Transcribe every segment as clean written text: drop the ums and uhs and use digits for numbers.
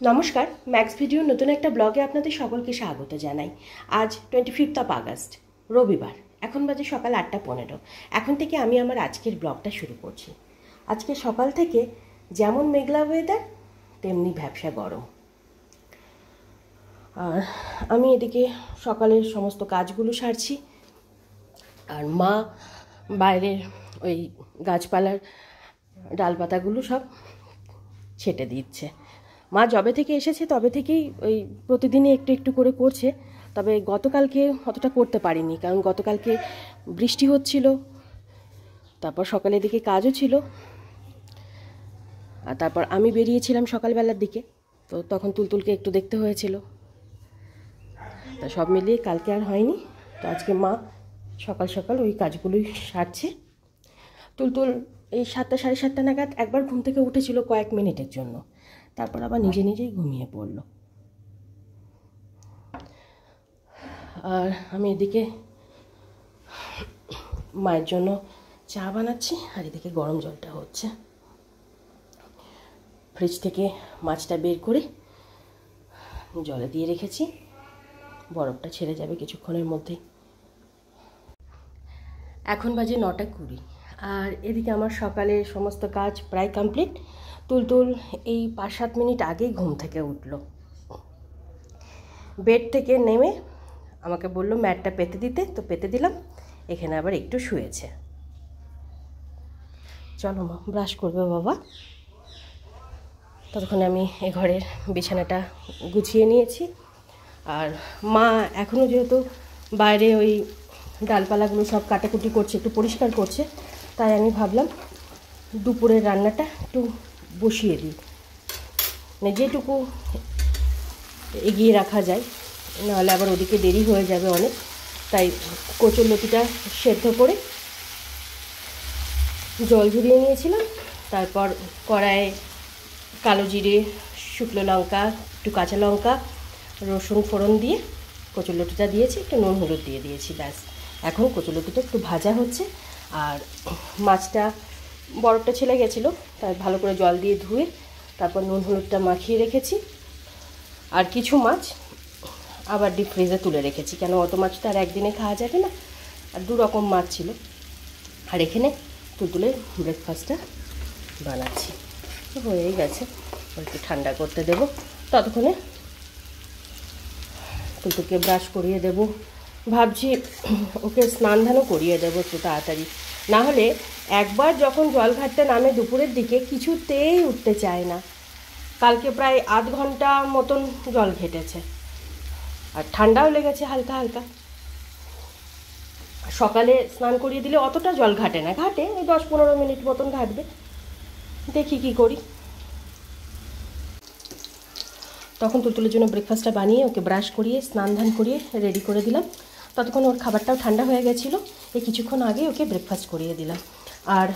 নমস্কার, max video নতুন একটা ব্লগে আপনাদের সকলকে স্বাগত জানাই। আজ 25 আগস্ট রবিবার, এখন বাজে সকাল 8:15। এখন থেকে আমি আমার আজকের ব্লগটা শুরু করছি। আজকে সকাল থেকে যেমন মেঘলা ওয়েদার তেমনি ভ্যাপসা গরম। আর আমি এদিকে সকালের সমস্ত কাজগুলো সারছি, আর মা বাইরের ওই গাছপালার ডালপাতাগুলো সব ছেটে দিচ্ছে। মা যবে থেকে এসেছে তবে থেকেই ওই প্রতিদিনই একটু একটু করে করছে, তবে গতকালকে অতটা করতে পারিনি, কারণ গতকালকে বৃষ্টি হচ্ছিল, তারপর সকালের দিকে কাজও ছিল, আর তারপর আমি বেরিয়েছিলাম সকালবেলার দিকে, তো তখন তুলতুলকে একটু দেখতে হয়েছিল, তা সব মিলিয়ে কালকে আর হয়নি। তো আজকে মা সকাল সকাল ওই কাজগুলোই সারছে। তুলতুল এই 7টা সাড়ে 7টা নাগাদ একবার ঘুম থেকে উঠেছিল কয়েক মিনিটের জন্য, তারপর আবার নিজে নিজেই ঘুমিয়ে পড়ল। আর আমি এদিকে মায়ের জন্য চা বানাচ্ছি, আর এদিকে গরম জলটা হচ্ছে। ফ্রিজ থেকে মাছটা বের করে জলে দিয়ে রেখেছি, বরফটা ছেড়ে যাবে কিছুক্ষণের মধ্যেই। এখন বাজে 9:20, আর এদিকে আমার সকালের সমস্ত কাজ প্রায় কমপ্লিট। তুলতুল এই 5-7 মিনিট আগেই ঘুম থেকে উঠল। বেড থেকে নেমে আমাকে বলল ম্যাটটা পেতে দিতে, তো পেতে দিলাম। এখানে আবার একটু শুয়েছে। চলো মা, ব্রাশ করবে বাবা। ততক্ষণে আমি এ ঘরের বিছানাটা গুছিয়ে নিয়েছি। আর মা এখনও যেহেতু বাইরে ওই ডালপালাগুলো সব কাটাকুটি করছে, একটু পরিষ্কার করছে, তাই আমি ভাবলাম দুপুরের রান্নাটা একটু বসিয়ে দিই, মানে যেটুকু এগিয়ে রাখা যায়, নাহলে আবার ওদিকে দেরি হয়ে যাবে অনেক। তাই কচুরলতিটা সেদ্ধ করে জল ঝরিয়ে নিয়েছিলাম, তারপর কড়াইয়ে কালো জিরে, শুকনো লঙ্কা, একটু কাঁচা লঙ্কা, রসুন ফোড়ন দিয়ে কচুরলতিটা দিয়েছি, একটু নুন হলুদ দিয়ে দিয়েছি, ব্যাস। এখন কচুরলতিটা একটু ভাজা হচ্ছে, আর মাছটা বরফটা ছেলে গেছিলো, তাই ভালো করে জল দিয়ে ধুয়ে তারপর নুন হলুদটা মাখিয়ে রেখেছি। আর কিছু মাছ আবার ডিপ ফ্রিজে তুলে রেখেছি, কেন অত মাছ তো আর একদিনে খাওয়া যাবে না, আর 2 রকম মাছ ছিল। আর এখানে তুলতুলের ব্রেকফাস্টটা বানাচ্ছি, হয়েই গেছে, একটু ঠান্ডা করতে দেবো। ততক্ষণে তুলতুলকে ব্রাশ করিয়ে দেবো, ভাবছি ওকে স্নান ধানও করিয়ে দেবো একটু তাড়াতাড়ি, না হলে একবার যখন জল ঘাটতে নামে দুপুরের দিকে কিছুতেই উঠতে চায় না। কালকে প্রায় আধ ঘন্টা মতন জল ঘেটেছে, আর ঠান্ডাও লেগেছে হালকা হালকা। সকালে স্নান করিয়ে দিলে অতটা জল ঘাটে না, ঘাটে ওই 10-15 মিনিট মতন ঘাটবে, দেখি কি করি। তখন তুলতুলের জন্য ব্রেকফাস্টটা বানিয়ে ওকে ব্রাশ করিয়ে স্নান ধান করিয়ে রেডি করে দিলাম। ততক্ষণ ওর খাবারটাও ঠান্ডা হয়ে গেছিলো, এই কিছুক্ষণ আগে ওকে ব্রেকফাস্ট করিয়ে দিলাম। আর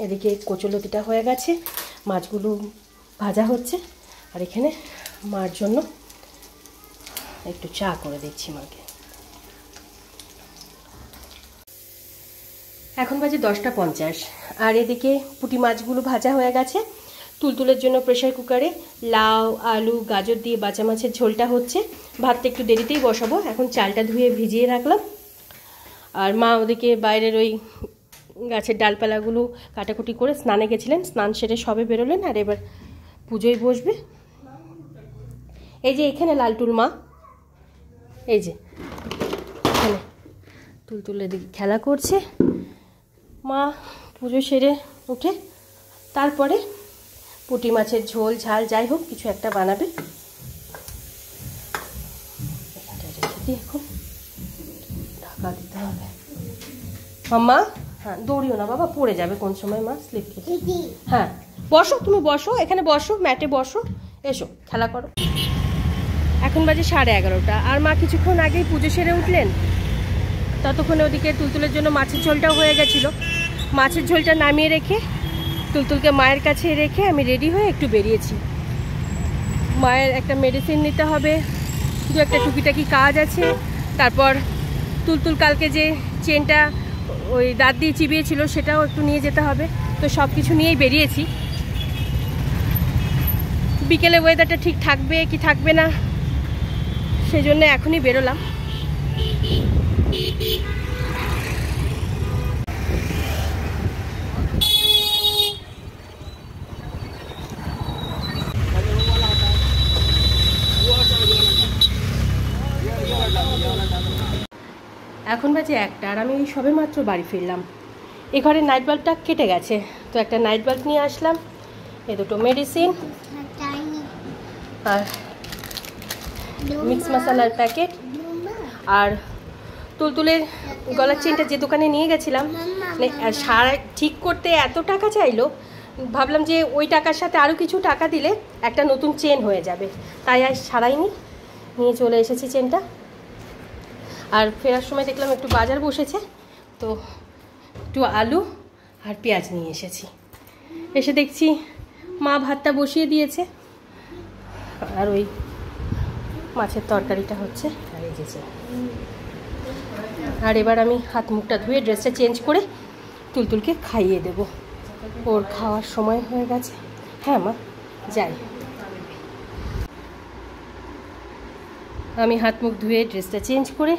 এদিকে কচুরলতিটা হয়ে গেছে, মাছগুলো ভাজা হচ্ছে, আর এখানে মার জন্য একটু চা করে দিচ্ছি মাকে। এখন বাজে 10:50, আর এদিকে পুঁটি মাছগুলো ভাজা হয়ে গেছে। তুলতুলের জন্য প্রেশার কুকারে লাউ, আলু, গাজর দিয়ে বাঁচা মাছের ঝোলটা হচ্ছে। ভাতটা একটু দেরিতেই বসাবো, এখন চালটা ধুয়ে ভিজিয়ে রাখলাম। আর মা ওদিকে বাইরের ওই গাছের ডালপালাগুলো কাটাকুটি করে স্নানে গেছিলেন, স্নান সেরে সবে বেরোলেন, আর এবার পুজোয় বসবে। এই যে এখানে লালটুল মা, এই যে এখানে তুলতুলের দিকে খেলা করছে। মা পুজো সেরে উঠে তারপরে পুঁটি মাছের ঝোল ঝাল যাই হোক কিছু একটা বানাবে। এখন ঢাকা দিতে হবে। মাম্মা, হ্যাঁ দৌড়িও না বাবা, পড়ে যাবে কোন সময়, মা স্লিপ খেতে। হ্যাঁ বসো, তুমি বসো, এখানে বসো, ম্যাটে বসো, এসো খেলা করো। এখন বাজে 11:30, আর মা কিছুক্ষণ আগেই পুজো সেরে উঠলেন। ততক্ষণে ওদিকে তুলতুলের জন্য মাছের ঝোলটাও হয়ে গেছিলো। মাছের ঝোলটা নামিয়ে রেখে তুলতুলকে মায়ের কাছে রেখে আমি রেডি হয়ে একটু বেরিয়েছি। মায়ের একটা মেডিসিন নিতে হবে, দু একটা টুকিটাকি কাজ আছে। তারপর তুলতুল কালকে যে চেনটা ওই দাঁত দিয়ে চিবিয়েছিল সেটাও একটু নিয়ে যেতে হবে, তো সব কিছু নিয়েই বেরিয়েছি। বিকেলে ওয়েদারটা ঠিক থাকবে কি থাকবে না, সেই জন্য এখনই বেরোলাম। এখন বাজে 1টা, আর আমি সবে মাত্র বাড়ি ফিরলাম। এ ঘরের নাইট বাল্বটা কেটে গেছে, তো একটা নাইট বাল্ব নিয়ে আসলাম, এই দুটো মেডিসিন আর মিক্স মশলার প্যাকেট, আর তুলতুলের গলার চেনটা যে দোকানে নিয়ে গেছিলাম, মানে সারা ঠিক করতে এত টাকা চাইলো, ভাবলাম যে ওই টাকার সাথে আরও কিছু টাকা দিলে একটা নতুন চেন হয়ে যাবে, তাই আর সারাইনি, নিয়ে চলে এসেছি চেনটা। আর ফেরার সময় দেখলাম একটু বাজার বসেছে, তো একটু আলু আর পেঁয়াজ নিয়ে এসেছি। এসে দেখছি মা ভাতটা বসিয়ে দিয়েছে, আর ওই মাছের তরকারিটা হচ্ছে, আর এই যে। আর এবার আমি হাত মুখটা ধুয়ে ড্রেসটা চেঞ্জ করে তুলতুলকে খাইয়ে দেব, ওর খাওয়ার সময় হয়ে গেছে। হ্যাঁ মা, যাই। আমি হাত মুখ ধুয়ে ড্রেসটা চেঞ্জ করে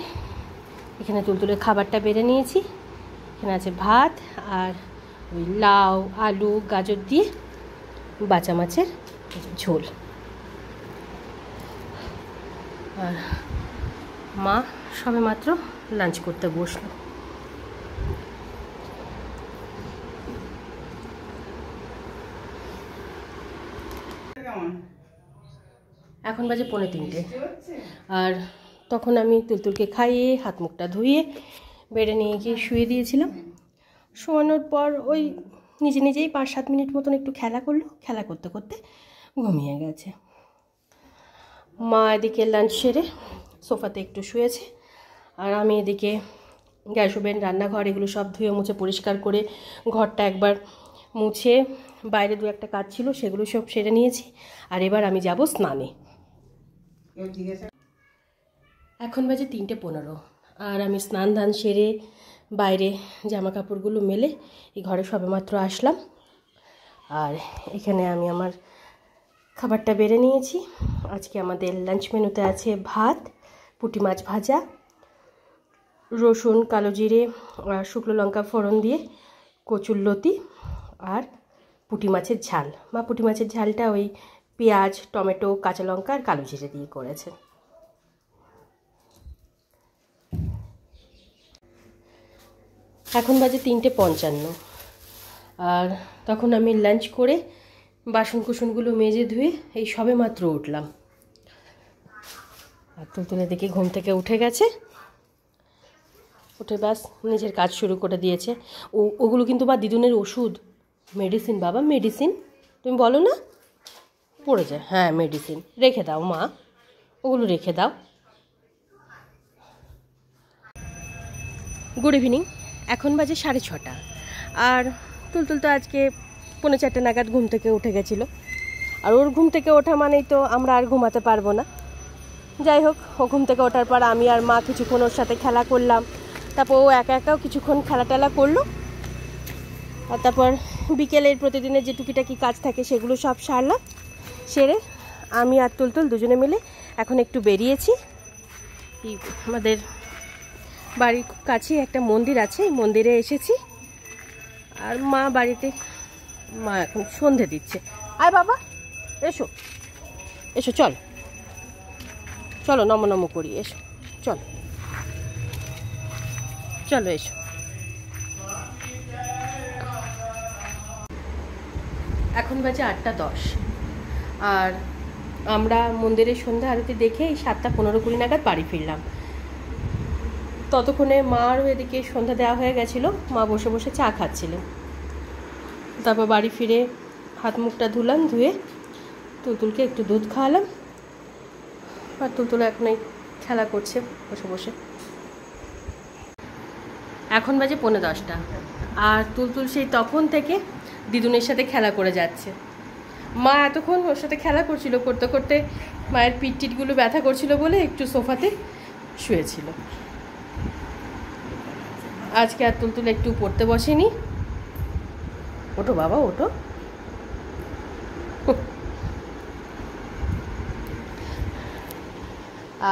এখানে তুলতুলের খাবারটা বেড়ে নিয়েছি। এখানে আছে ভাত আর ওই লাউ আলু গাজর দিয়ে বাঁচা মাছের ঝোল, আর মা সবে মাত্র লাঞ্চ করতে বসলো। এখন বাজে 2:45, আর তখন আমি তুলতুলকে খাইয়ে হাত মুখটা ধুয়ে বেডে নিয়ে গিয়ে শুয়ে দিয়েছিলাম। শোয়ানোর পর ওই নিজে নিজেই 5-7 মিনিট মতন একটু খেলা করলো, খেলা করতে করতে ঘুমিয়ে গেছে। মা এদিকে লাঞ্চ সেরে সোফাতে একটু শুয়েছে, আর আমি এদিকে গ্যাস ওভেন রান্নাঘর এগুলো সব ধুয়ে মুছে পরিষ্কার করে ঘরটা একবার মুছে, বাইরে 2-1টা কাজ ছিল সেগুলো সব সেরে নিয়েছি। আর এবার আমি যাব স্নানে। এখন বাজে 3:15, আর আমি স্নান ধান সেরে বাইরে জামা কাপড়গুলো মেলে এই ঘরে সবেমাত্র আসলাম। আর এখানে আমি আমার খাবারটা বেড়ে নিয়েছি। আজকে আমাদের লাঞ্চ মেনুতে আছে ভাত, পুঁটি মাছ ভাজা, রসুন কালো জিরে আর শুকনো লঙ্কা ফোড়ন দিয়ে কচুরলতি, আর পুঁটি মাছের ঝাল। মা পুঁটি মাছের ঝালটা ওই পেঁয়াজ টমেটো কাঁচা লঙ্কা আর কালো জিরে দিয়ে করেছে। এখন বাজে 3:55, আর তখন আমি লাঞ্চ করে বাসন কুসনগুলো মেজে ধুয়ে এই সবে মাত্র উঠলাম। আর তুলতুলে দেখে ঘুম থেকে উঠে গেছে, উঠে ব্যাস নিজের কাজ শুরু করে দিয়েছে। ওগুলো কিন্তু বা দিদুনের ওষুধ, মেডিসিন বাবা, মেডিসিন তুমি বলো না, পড়ে যায়। হ্যাঁ মেডিসিন, রেখে দাও মা, ওগুলো রেখে দাও। গুড ইভিনিং, এখন বাজে 6:30, আর তুলতুল তো আজকে 3:45 নাগাদ ঘুম থেকে উঠে গেছিলো। আর ওর ঘুম থেকে ওঠা মানেই তো আমরা আর ঘুমাতে পারবো না। যাই হোক, ও ঘুম থেকে ওঠার পর আমি আর মা কিছুক্ষণ ওর সাথে খেলা করলাম, তারপর ও একা একাও কিছুক্ষণ খেলা টেলা করলো। আর তারপর বিকেলের প্রতিদিনের যে টুকিটাকি কাজ থাকে সেগুলো সব সারলাম, সেরে আমি আর তুলতুল দুজনে মিলে এখন একটু বেরিয়েছি। আমাদের বাড়ির কাছে একটা মন্দির আছে, মন্দিরে এসেছি। আর মা বাড়িতে, মা এখন সন্ধে দিচ্ছে। আয় বাবা, এসো এসো, চলো নম নম করি, এসো চলো চলো এসো। এখন বাজে 8:10, আর আমরা মন্দিরের সন্ধ্যা আরতি দেখে এই 7:15-20 নাগাদ বাড়ি ফিরলাম। ততক্ষণে মারও এদিকে সন্ধ্যা দেওয়া হয়ে গেছিলো, মা বসে বসে চা খাচ্ছিলেন। তারপর বাড়ি ফিরে হাত মুখটা ধুলাম, ধুয়ে তুলতুলকে একটু দুধ খাওয়ালাম। আর তুলতুল এখন এই খেলা করছে বসে বসে। এখন বাজে 9:45, আর তুলতুল সেই তখন থেকে দিদুনের সাথে খেলা করে যাচ্ছে। মা এতক্ষণ ওর সাথে খেলা করছিল, করতে করতে মায়ের পিঠ টিটগুলো ব্যথা করছিল বলে একটু সোফাতে শুয়েছিল। আজকে আর তুলতুল একটু পড়তে বসেনি। ওঠো বাবা ওঠো,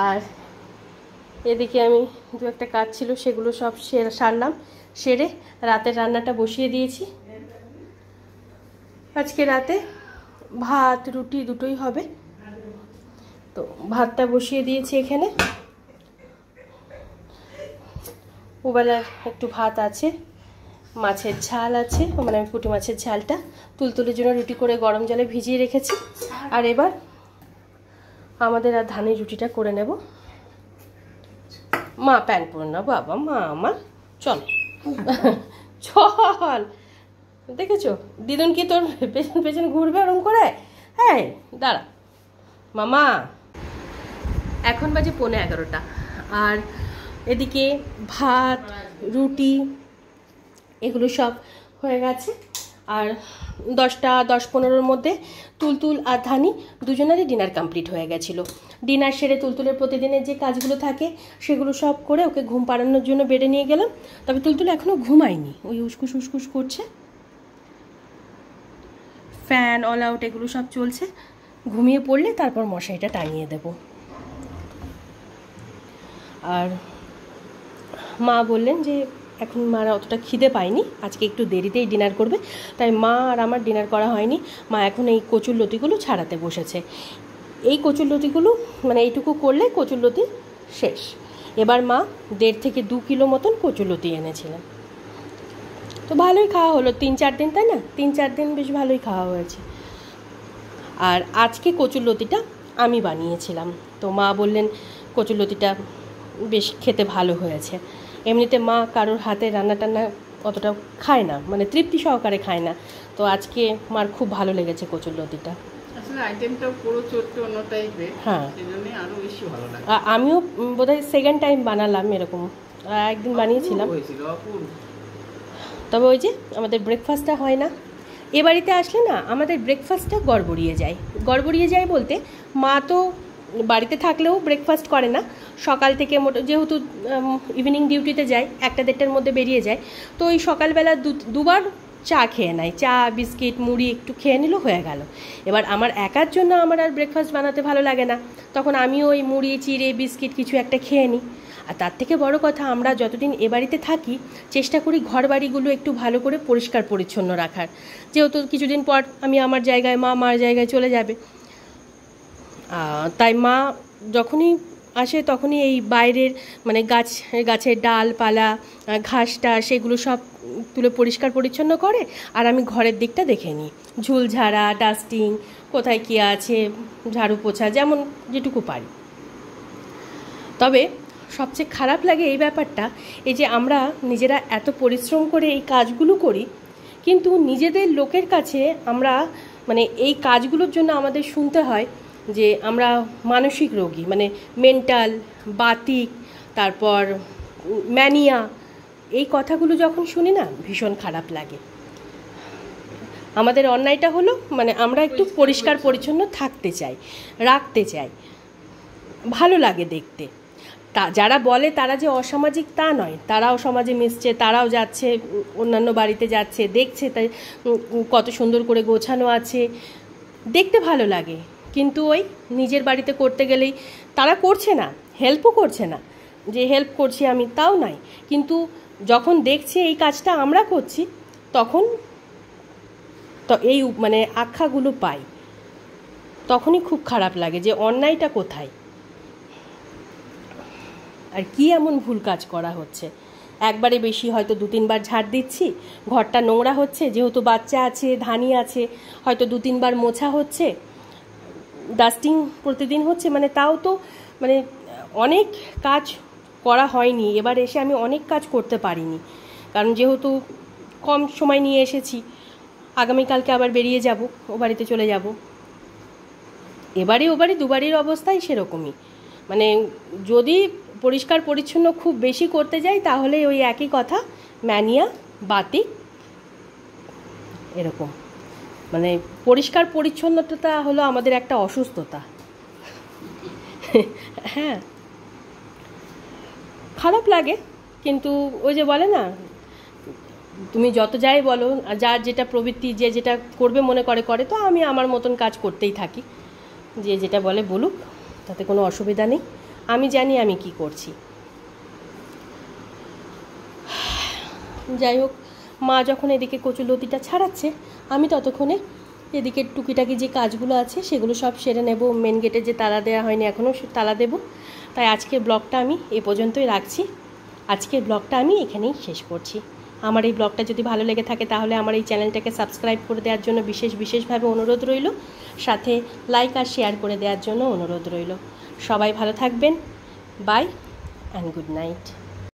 আর এদিকে আমি দু একটা কাজ ছিল সেগুলো সব সারলাম, সেরে রাতের রান্নাটা বসিয়ে দিয়েছি। আজকে রাতে ভাত রুটি দুটোই হবে, তো ভাতটা বসিয়ে দিয়েছি এখানে। ওবেলার একটু ভাত আছে, মাছের ঝাল আছে, মানে আমি পুঁটি মাছের ঝালটা তুলতুলের জন্য রুটি করে গরম জলে ভিজিয়ে রেখেছি। আর এবার আমাদের আর ধানের রুটিটা করে নেব। মা প্যান্ট পরে না বাবা, মা আমার চল চল, দেখেছো দিদুন কি তোর পেছন পেছন ঘুরবে ওরম করে? হ্যাঁ দাঁড়া মামা। এখন বাজে 11:15, আর এদিকে ভাত রুটি এগুলো সব হয়ে গেছে। আর 10:15-10:15 মধ্যে তুলতুল আর ধানি দুজনেরই ডিনার কমপ্লিট হয়ে গেছিলো। ডিনার সেরে তুলতুলের প্রতিদিনের যে কাজগুলো থাকে সেগুলো সব করে ওকে ঘুম পাড়ানোর জন্য বেডে নিয়ে গেলাম। তবে তুলতুল এখনও ঘুমায়নি, ওই উসকুস উসকুস করছে, ফ্যান অল আউট এগুলো সব চলছে। ঘুমিয়ে পড়লে তারপর মশারিটা টাঙিয়ে দেব। আর মা বললেন যে এখন মারা অতটা খিদে পায়নি, আজকে একটু দেরিতেই ডিনার করবে, তাই মা আর আমার ডিনার করা হয়নি। মা এখন এই কচুর লতিগুলো ছাড়াতে বসেছে। এই কচুর লতিগুলো মানে এইটুকু করলে কচুর লতি শেষ। এবার মা 1.5 থেকে 2 কিলো মতন কচুর লতি এনেছিলেন, তো ভালোই খাওয়া হলো 3-4 দিন, তাই না? 3-4 দিন বেশ ভালোই খাওয়া হয়েছে। আর আজকে কচুর লতিটা আমি বানিয়েছিলাম, তো মা বললেন কচুর লতিটা বেশ খেতে ভালো হয়েছে। এমনিতে মা কারোর হাতে রান্না টান্না অতটা খায় না, মানে তৃপ্তি সহকারে খায় না, তো আজকে মার খুব ভালো লেগেছে কচুর লতিটা। আসলে আইটেমটা পুরো চট্ট অন্য টাইপের, হ্যাঁ সেজন্য আরো বেশি ভালো লাগে। আমিও বোধহয় সেকেন্ড টাইম বানালাম এরকম, একদিন বানিয়েছিলাম। তবে ওই যে আমাদের ব্রেকফাস্টটা হয় না, এ বাড়িতে আসলে না আমাদের ব্রেকফাস্টটা গড়বড়িয়ে যায়। গড়বড়িয়ে যায় বলতে মা তো বাড়িতে থাকলেও ব্রেকফাস্ট করে না, সকাল থেকে যেহেতু ইভিনিং ডিউটিতে যায় 1টা-1.5টার মধ্যে বেরিয়ে যায়, তো ওই সকালবেলা দুবার চা খেয়ে নেয়, চা বিস্কিট মুড়ি একটু খেয়ে নিল হয়ে গেল। এবার আমার একার জন্য আমার আর ব্রেকফাস্ট বানাতে ভালো লাগে না, তখন আমি ওই মুড়ি চিড়ে বিস্কিট কিছু একটা খেয়ে নিই। আর তার থেকে বড় কথা, আমরা যতদিন এ বাড়িতে থাকি চেষ্টা করি ঘর বাড়িগুলো একটু ভালো করে পরিষ্কার পরিচ্ছন্ন রাখার, যেহেতু কিছুদিন পর আমি আমার জায়গায় মা মার জায়গায় চলে যাবে। তাই মা যখনই আসে তখনই এই বাইরের মানে গাছের ডালপালা ঘাসটা সেগুলো সব তুলে পরিষ্কার পরিচ্ছন্ন করে, আর আমি ঘরের দিকটা দেখে নিই, ঝুল ঝাড়া ডাস্টিং কোথায় কী আছে, ঝাড়ু পোছা যেমন যেটুকু পারি। তবে সবচেয়ে খারাপ লাগে এই ব্যাপারটা, এই যে আমরা নিজেরা এত পরিশ্রম করে এই কাজগুলো করি, কিন্তু নিজেদের লোকের কাছে আমরা মানে এই কাজগুলোর জন্য আমাদের শুনতে হয় যে আমরা মানসিক রোগী, মানে মেন্টাল বাতিক, তারপর ম্যানিয়া, এই কথাগুলো যখন শুনি না ভীষণ খারাপ লাগে। আমাদের অন্যায়টা হলো মানে আমরা একটু পরিষ্কার পরিচ্ছন্ন থাকতে চাই, রাখতে চাই, ভালো লাগে দেখতে। তা যারা বলে তারা যে অসামাজিক তা নয়, তারাও সমাজে মিশছে, তারাও যাচ্ছে অন্যান্য বাড়িতে যাচ্ছে, দেখছে তাই কত সুন্দর করে গোছানো আছে, দেখতে ভালো লাগে। কিন্তু ওই নিজের বাড়িতে করতে গেলেই তারা করছে না, হেল্পও করছে না, যে হেল্প করছি আমি তাও নাই, কিন্তু যখন দেখছি এই কাজটা আমরা করছি তখন তো এই মানে আখ্যাগুলো পাই, তখনই খুব খারাপ লাগে যে অন্যায়টা কোথায় আর কি এমন ভুল কাজ করা হচ্ছে। একবারে বেশি হয়তো 2-3 বার ঝাড় দিচ্ছি, ঘরটা নোংরা হচ্ছে, যেহেতু বাচ্চা আছে ধানি আছে হয়তো 2-3 বার মোছা হচ্ছে, ডাস্টিং প্রতিদিন হচ্ছে, মানে তাও তো মানে অনেক কাজ করা হয়নি। এবার এসে আমি অনেক কাজ করতে পারিনি, কারণ যেহেতু কম সময় নিয়ে এসেছি, আগামীকালকে আবার বেরিয়ে যাব, ও বাড়িতে চলে যাব। ও বাড়ি দুবাড়ির অবস্থাই সেরকমই, মানে যদি পরিষ্কার পরিচ্ছন্ন খুব বেশি করতে যাই তাহলে ওই একই কথা, ম্যানিয়া বাতিক এরকম। মানে পরিষ্কার পরিচ্ছন্নতা হলো আমাদের একটা অসুস্থতা। হ্যাঁ খারাপ লাগে, কিন্তু ওই যে বলে না, তুমি যত যাই বলো, যার যেটা প্রবৃত্তি, যে যেটা করবে মনে করে, তো আমি আমার মতন কাজ করতেই থাকি, যে যেটা বলে বলুক, তাতে কোনো অসুবিধা নেই। আমি জানি আমি কি করছি। যাই হোক, মা যখন এদিকে কচুলতিটা ছাড়াচ্ছে, আমি ততক্ষণে এদিকে টুকিটাকি যে কাজগুলো আছে সেগুলো সব সেরে নেব। মেন গেটে যে তালা দেওয়া হয়নি, এখনও তালা দেব। তাই আজকের ব্লগটা আমি এ পর্যন্তই রাখছি। আজকের ব্লগটা আমি এখানেই শেষ করছি। আমার এই ব্লগটা যদি ভালো লেগে থাকে তাহলে আমার এই চ্যানেলটাকে সাবস্ক্রাইব করে দেওয়ার জন্য বিশেষভাবে অনুরোধ রইল, সাথে লাইক আর শেয়ার করে দেওয়ার জন্য অনুরোধ রইল। সবাই ভালো থাকবেন। Bye and good night.